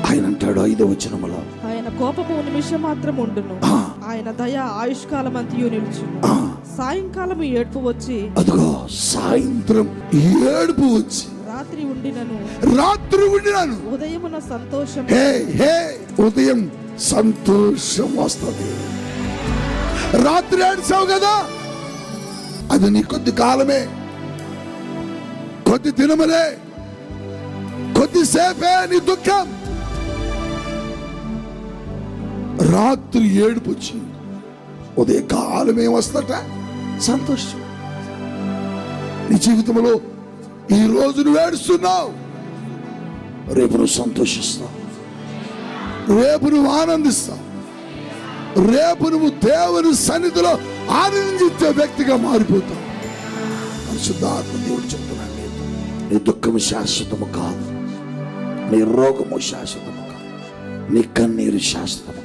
ఆయన అంటాడు 5వ వచనములో, ఆయన కోపము నిమిషం మాత్రం ఉండును, ఆయన దయ ఆయుష్కాలం అంతయు నిలుచును. సాయంకాలం ఏడ్పు వచ్చి, అదిగో సాయంత్రం ఏడుపు వచ్చి, రాత్రి ఉండినను ఉదయమున సంతోషం. ఉదయం సంతోషం వస్తుంది. రాత్రి ఏడ్చావు కదా, అది నీ కొద్ది కాలమే, కొద్ది దినములే, కొద్దిసేపే నీ దుఃఖం. రాత్రి ఏడుపు వచ్చి ఉదయ కాలం ఏమొస్తట సంతోషం. నీ జీవితంలో ఈ రోజు నువ్వు ఏడుస్తున్నావు, రేపు నువ్వు సంతోషిస్తావు, రేపు నువ్వు ఆనందిస్తావు, రేపు నువ్వు దేవుని సన్నిధిలో ఆనందించే వ్యక్తిగా మారిపోతావు. పరిశుద్ధాత్మ దేవుడు చెప్తున్నాడు, నీ దుఃఖము శాశ్వతము కాదు, నీ రోగము శాశ్వతము కాదు, నీ కన్నీరు శాశ్వతము.